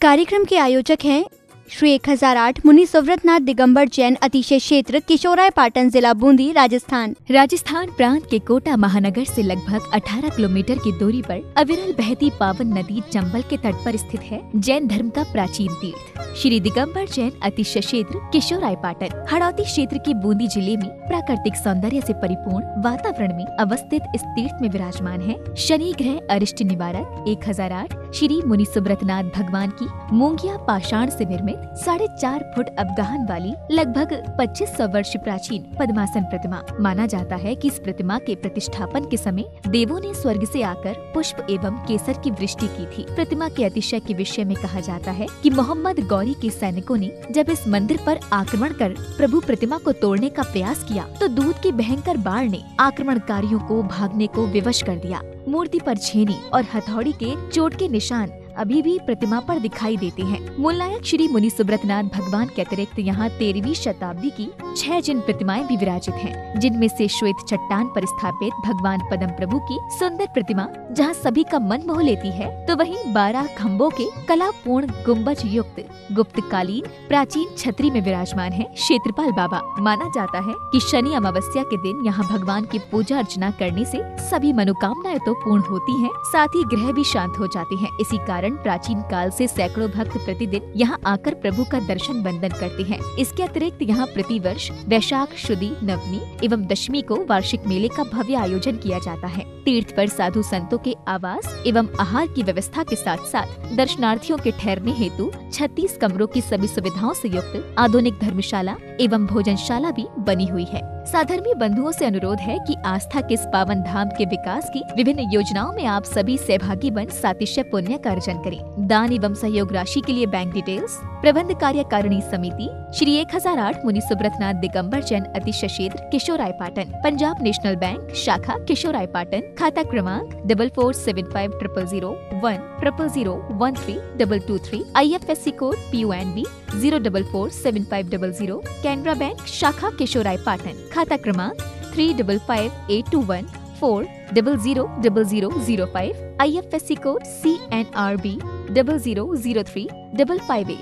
कार्यक्रम के आयोजक हैं श्री 1008 मुनि सुव्रतनाथ दिगंबर जैन अतिशय क्षेत्र किशोराय पाटन जिला बूंदी राजस्थान। राजस्थान प्रांत के कोटा महानगर से लगभग 18 किलोमीटर की दूरी पर अविरल बहती पावन नदी चंबल के तट पर स्थित है जैन धर्म का प्राचीन तीर्थ श्री दिगंबर जैन अतिशय क्षेत्र किशोराय पाटन। हड़ौती क्षेत्र के बूंदी जिले में प्राकृतिक सौंदर्य से परिपूर्ण वातावरण में अवस्थित इस तीर्थ में विराजमान है शनि ग्रह अरिष्ट निवारक 1008 श्री मुनि सुब्रतनाथ भगवान की मूंगिया पाषाण से निर्मित 4.5 फुट अवगाहन वाली लगभग 2500 वर्ष प्राचीन पद्मासन प्रतिमा। माना जाता है कि इस प्रतिमा के प्रतिष्ठापन के समय देवों ने स्वर्ग से आकर पुष्प एवं केसर की वृष्टि की थी। प्रतिमा के अतिशय के विषय में कहा जाता है कि मोहम्मद गौरी के सैनिकों ने जब इस मंदिर पर आक्रमण कर प्रभु प्रतिमा को तोड़ने का प्रयास किया तो दूध की भयंकर बाढ़ ने आक्रमणकारियों को भागने को विवश कर दिया। मूर्ति पर छेनी और हथौड़ी के चोट के निशान अभी भी प्रतिमा पर दिखाई देते हैं। मूलनायक श्री मुनि सुब्रतनाथ भगवान के अतिरिक्त यहाँ 13वीं शताब्दी की 6 जिन प्रतिमाएं भी विराजित हैं, जिनमें से श्वेत चट्टान पर स्थापित भगवान पद्म प्रभु की सुंदर प्रतिमा जहाँ सभी का मन मोह लेती है, तो वहीं 12 खम्भों के कलापूर्ण गुम्बज युक्त गुप्तकालीन प्राचीन छतरी में विराजमान है क्षेत्रपाल बाबा। माना जाता है कि शनि अमावस्या के दिन यहाँ भगवान की पूजा अर्चना करने से सभी मनोकामनाएं तो पूर्ण होती हैं, साथ ही ग्रह भी शांत हो जाते हैं। इसी कारण प्राचीन काल से सैकड़ों भक्त प्रतिदिन यहाँ आकर प्रभु का दर्शन वंदन करते हैं। इसके अतिरिक्त यहाँ प्रतिवर्ष वैशाख शुदी नवमी एवं दशमी को वार्षिक मेले का भव्य आयोजन किया जाता है। तीर्थ पर साधु संतों के आवास एवं आहार की व्यवस्था के साथ साथ दर्शनार्थियों के ठहरने हेतु 36 कमरों की सभी सुविधाओं से युक्त आधुनिक धर्मशाला एवं भोजनशाला भी बनी हुई है। साधर्मी बंधुओं से अनुरोध है कि आस्था के इस पावन धाम के विकास की विभिन्न योजनाओं में आप सभी सहभागी बन सातिशय पुण्य का अर्जन करें। दान एवं सहयोग राशि के लिए बैंक डिटेल्स प्रबंध कार्यकारिणी समिति श्री 1008 मुनि सुब्रतनाथ दिगंबर जैन अतिशय क्षेत्र किशोराय पाटन, पंजाब नेशनल बैंक शाखा किशोराय पाटन, खाता क्रमांक 4475000100132223, IFSC code PUNB 0447500, Canara bank शाखा किशोराय पाटन, खाता क्रमांक 358214000005, IFSC कोड CNRB 0003558,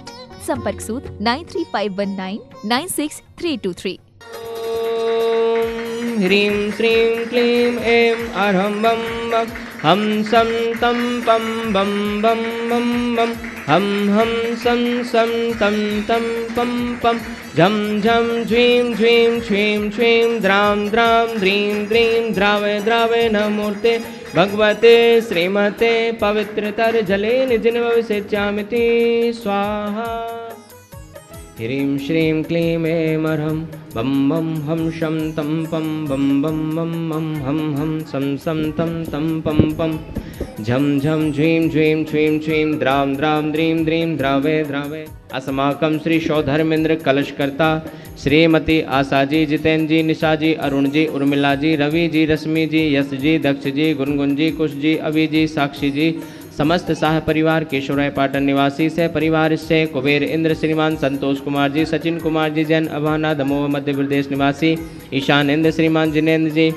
संपर्क सूत्र 9351996323। ह्रीं श्रीं क्लीं ऐं अरहं बम बम हम सम तम पम बम बम बम बम हम सम सम तम तम पम पम झम झम झ्वीं झ्वीं छ्वीं छ्वीं द्रां द्रां द्रीं द्रीं द्रावय द्रावय नमूर्ते भगवते श्रीमते पवित्रतर जले निजिनवसेच्यामिति स्वाहा। ह्रीं श्रीं क्लीं ऐं अरहं बम बम हम शम तम पम बम बम बम हम सम सम तम तम पम पम झम झम झ्वीं झ्वीं छ्वीं छ्वीं द्रां द्रां द्रीं द्रीं द्रावे द्रावे। अस्माकं श्री शौधर्मेंद्र कलशकर्ता श्रीमती आशा जी, जितेंद्र जी, निशा जी, अरुण जी, उर्मिला जी, रवि जी, रश्मि जी, यश जी, दक्ष जी, गुनगुन जी, कुश जी, अभी जी, साक्षी जी, समस्त साह परिवार किशोराय पाटन निवासी से परिवार से कुबेर इंद्र श्रीमान संतोष कुमार जी, सचिन कुमार जी जैन अभाना दमोह मध्य प्रदेश निवासी, ईशान इंद्र श्रीमान जिनेन्द्र जी,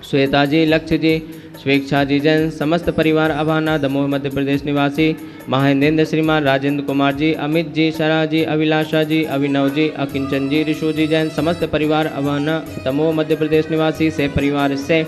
श्वेता जी, लक्ष्य जी, स्वेच्छा जी जैन समस्त परिवार अभाना दमोह मध्य प्रदेश निवासी, महेंद्र श्रीमान राजेंद्र कुमार जी, अमित जी, शरा जी, अभिलाषा जी, अभिनव जी, अकिंचन जी, ऋषु जी जैन समस्त परिवार अभाना दमोह मध्य प्रदेश निवासी से परिवार से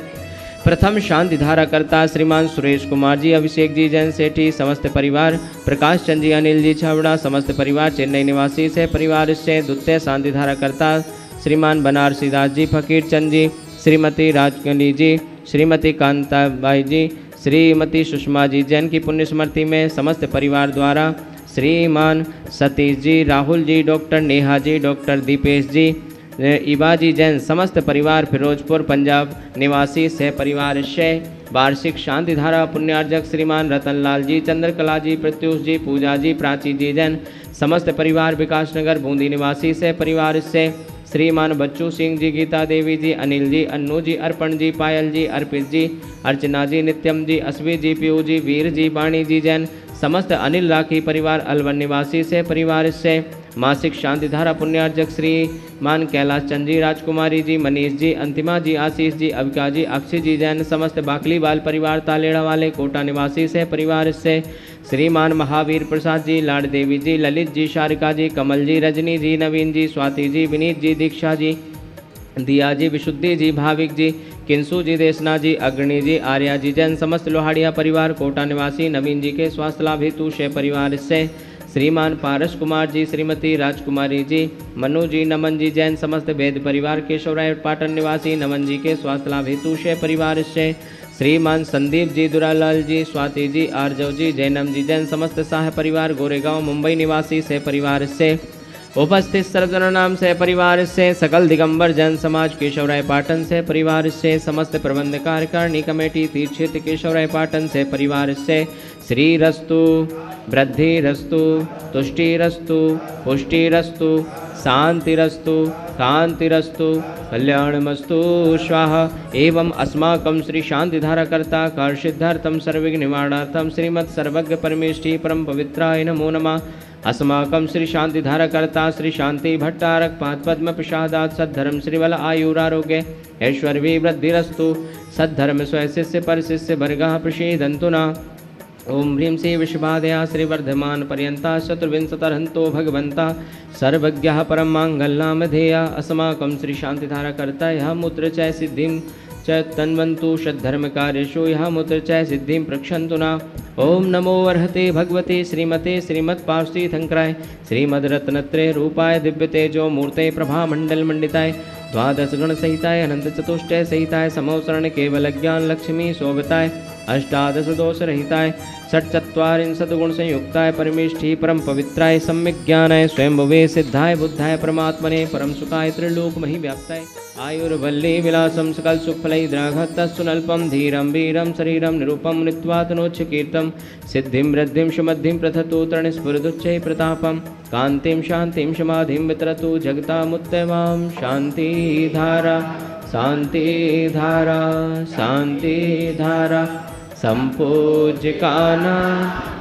प्रथम शांति धारा करता श्रीमान सुरेश कुमार जी, अभिषेक जी जैन सेठी समस्त परिवार, प्रकाश चंद जी, अनिल जी छावड़ा समस्त परिवार चेन्नई निवासी से परिवार से द्वितीय शांति धारा करता श्रीमान बनारसी दास जी, फकीर चंद जी, श्रीमती राजकली जी, श्रीमती कांताबाई जी, श्रीमती सुषमा जी जैन की पुण्य स्मृति में समस्त परिवार द्वारा श्रीमान सतीश जी, राहुल जी, डॉक्टर नेहा जी, डॉक्टर दीपेश जी, इबाजी जैन समस्त परिवार फिरोजपुर पंजाब निवासी से परिवार से वार्षिक शांति धारा पुण्यार्जक श्रीमान रतनलाल जी, चंद्रकला जी, प्रत्युष जी, पूजा जी, प्राची जी जैन समस्त परिवार विकासनगर बूंदी निवासी से परिवार से श्रीमान बच्चू सिंह जी, गीता देवी जी, अनिल जी, अन्नू जी, अर्पण जी, पायल जी, अर्पित जी, अर्चना जी, नित्यम जी, अस्वी जी, पीयू जी, वीर जी, वाणी जी जैन समस्त अनिल राखी परिवार अलवन निवासी से परिवार से मासिक शांति धारा पुण्यार्जक श्री मान कैलाश चंद जी, राजकुमारी जी, मनीष जी, अंतिमा जी, आशीष जी, अविका जी, अक्षय जी जैन समस्त बाकली बाल परिवार तालेड़ा वाले कोटा निवासी से परिवार से श्रीमान महावीर प्रसाद जी, लाड देवी जी, ललित जी, शारिका जी, कमल जी, रजनी जी, नवीन जी, स्वाति जी, विनीत जी, दीक्षा जी, दिया जी, विशुद्धि जी, भाविक जी, किंसु जी, देशना जी, अग्रणी जी, आर्या जी जैन समस्त लोहाड़िया परिवार कोटा निवासी नवीन जी के स्वास्थ्य लाभ हेतु शे परिवार से श्रीमान पारस कुमार जी, श्रीमती राजकुमारी जी, मनु जी, नमन जी जैन समस्त वेद परिवार केशवराय पाटन निवासी नमन जी के स्वास्थ्य लाभ हेतु शे परिवार से श्रीमान संदीप जी, दुरालाल जी, स्वाति जी, आर्जव जी, जैनम जी जैन समस्त साह परिवार गोरेगांव मुंबई निवासी से परिवार से उपस्थित सर्वजनों नाम से परिवार से सकल दिगंबर जैन समाज केशवराय पाटन से परिवार से समस्त प्रबंध कार्यकारिणी कमेटी तीर्थ क्षेत्र केशवराय पाटन से परिवार से श्री रस्तु वृद्धिरस्तु तुष्टिरस्तु पुष्टिरस्तु शांतिरस्तु कांतिरस्तु कल्याणमस्तु स्वाहा। एवं अस्माकं श्री शांतिधाराकर्ता कार्य सर्वविघ्न निवारणार्थम श्रीमत् सर्वज्ञ परमेष्ठी परम पवित्राय नमो नमः। अस्माकं श्री शांतिधाराकर्ता श्री शांति भट्टारक पाद पद्म प्रसादात सद्धर्म श्रीबल आयुरारोग्य ऐश्वर्य वृद्धिरस्तु सद्धर्म स्वशिष्य पर शिष्य वर्गः प्रसीदन्तु न। ओम ह्रीं श्री विश्वबाधया श्रीवर्धमान पर्यंता चतुर्विंशतिरहंतो भगवंता सर्वज्ञः परम मांगल्यनामधेया। अस्माकं श्री शांतिधाराकर्ता यह मुद्र च सिद्धिं च तन्वन्तु षद्धर्म कार्येषु यह मुद्र च सिद्धिं प्रक्षन्तु न। ओम नमो अर्हते भगवते श्रीमते श्रीमत्पार्श्वतीर्थंकराय श्रीमद्रत्नत्रय रूपाय दिव्य तेजो मूर्ते प्रभा मंडल मंडिताय द्वादश गण सहिताय अनंत चतुष्टय सहिताय समोसरण केवल ज्ञान लक्ष्मी शोभताय अष्टादश दोष रहिताय षट्चत्वारिंशत् गुण संयुक्ताय परमेष्ठी परम पवित्राय सम्यक ज्ञानाय स्वयंभुवे सिद्धाय बुद्धाय परमात्मने परम सुखाय त्रिलोक मही व्याप्ताय आयुर्वल्ली विलासम सकल सुखफलै द्राघतस्सुनल्पम धीरम वीरम शरीरम निरूपम नित्वातनोच्च कीर्तम सिद्धिं वृद्धिं सुमद्धिं प्रथतु तरणस्फुरदुच्चै प्रतापम कांतिं शांतिं समाधिं वितरतु जगतामुत्तमां शांतिधारा शांतिधारा शांतिधारा संपूज्यकानां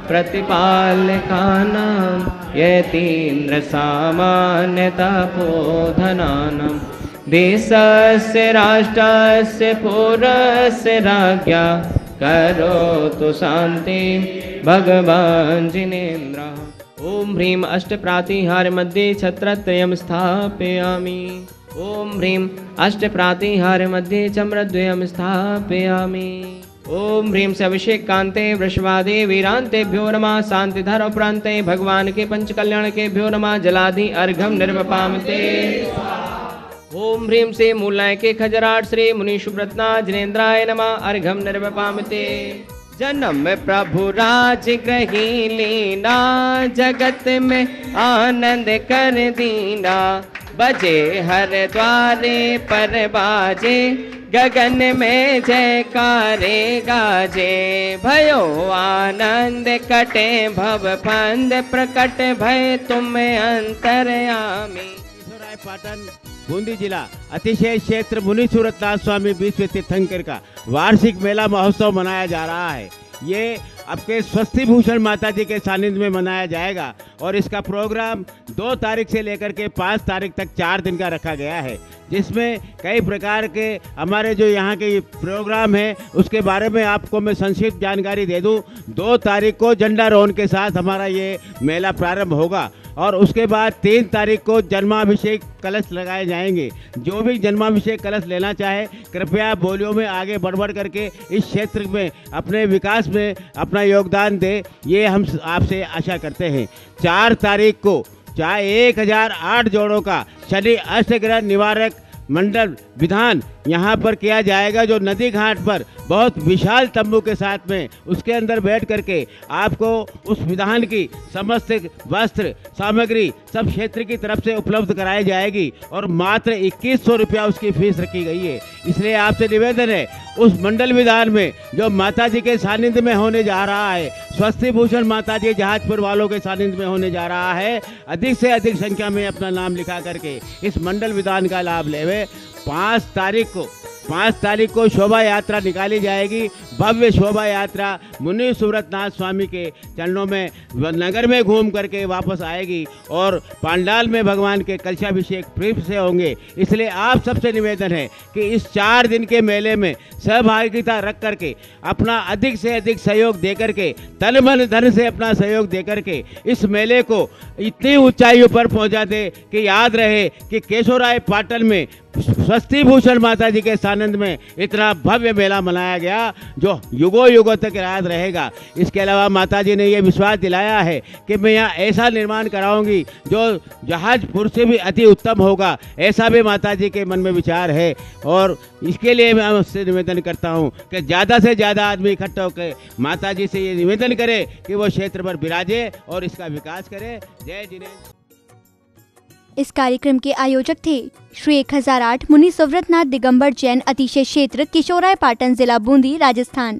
प्रतिपालकानां यतीन्द्र सामान्यता बोधनानां देशस्य राष्ट्रस्य पुरस्य राज्ञा करोतु शान्तिं भगवान् जिनेन्द्रः। ओम ह्रीं अष्टप्रातिहार मध्ये छत्रत्रयं स्थापयामि। ओम ह्रीं अष्टप्रातिहार मध्ये चम्रद्वयं स्थापयामि। ओम ह्रीं से अभिषेक कांते वृषभादे वीरांतेभ्यो नमः। शांतिधर उपरांते भगवान के पंच कल्याण के भ्यो नमः। जलाधि अर्घम निर्वपामते। ओम ह्रीं से मूलाय के खजराट श्री मुनि सुब्रतना जिनेन्द्राय नमः। अर्घम निर्वपामते। जन्म प्रभु राज ग्रही लीना जगत में आनंद कर दीना। बजे हर द्वारे पर बाजे गगन में जयकारे गाजे। भयो आनंद कटे भव फंद प्रकट भय तुम अंतर्यामी। केशवराय पाटन बूंदी जिला अतिशय क्षेत्र मुनि सूरतनाथ स्वामी विश्व तीर्थंकर का वार्षिक मेला महोत्सव मनाया जा रहा है। ये आपके स्वस्ति भूषण माता जी के सानिध्य में मनाया जाएगा और इसका प्रोग्राम 2 तारीख से लेकर के 5 तारीख तक 4 दिन का रखा गया है, जिसमें कई प्रकार के हमारे जो यहाँ के प्रोग्राम है उसके बारे में आपको मैं संक्षिप्त जानकारी दे दूँ। 2 तारीख को झंडारोहण के साथ हमारा ये मेला प्रारंभ होगा और उसके बाद 3 तारीख को जन्माभिषेक कलश लगाए जाएंगे। जो भी जन्माभिषेक कलश लेना चाहे कृपया बोलियों में आगे बढ़ करके इस क्षेत्र में अपने विकास में अपना योगदान दे, ये हम आपसे आशा करते हैं। 4 तारीख को चाहे 1008 जोड़ों का शनि अष्टग्रह निवारक मंडल विधान यहाँ पर किया जाएगा, जो नदी घाट पर बहुत विशाल तंबू के साथ में उसके अंदर बैठ करके आपको उस विधान की समस्त वस्त्र सामग्री सब क्षेत्र की तरफ से उपलब्ध कराई जाएगी और मात्र 2100 रुपया उसकी फीस रखी गई है। इसलिए आपसे निवेदन है उस मंडल विधान में जो माता जी के सानिध्य में होने जा रहा है, स्वस्ति भूषण माता जी जहाजपुर वालों के सानिध्य में होने जा रहा है, अधिक से अधिक संख्या में अपना नाम लिखा करके इस मंडल विधान का लाभ लेवे। 5 तारीख को 5 तारीख को शोभा यात्रा निकाली जाएगी। भव्य शोभा यात्रा मुनि सुव्रतनाथ स्वामी के चरणों में नगर में घूम करके वापस आएगी और पांडाल में भगवान के कलशाभिषेक फिर से होंगे। इसलिए आप सबसे निवेदन है कि इस 4 दिन के मेले में सहभागिता रख करके अपना अधिक से अधिक सहयोग दे करके, तन मन धन से अपना सहयोग दे करके इस मेले को इतनी ऊंचाइयों पर पहुंचा दे कि याद रहे कि केशोराय पाटन में स्वस्ति भूषण माता जी के सानिध्य में इतना भव्य मेला मनाया गया जो युगों युगों तक याद रहेगा। इसके अलावा माता जी ने ये विश्वास दिलाया है कि मैं यहाँ ऐसा निर्माण कराऊंगी जो जहाजपुर से भी अति उत्तम होगा। ऐसा भी माता जी के मन में विचार है और इसके लिए मैं उससे निवेदन करता हूँ कि ज़्यादा से ज़्यादा आदमी इकट्ठा होकर माता जी से ये निवेदन करे कि वो क्षेत्र पर विराजे और इसका विकास करे। जय जिनेन्द्र। इस कार्यक्रम के आयोजक थे श्री 1008 मुनि सुव्रतनाथ दिगंबर जैन अतिशय क्षेत्र किशोराय पाटन जिला बूंदी राजस्थान।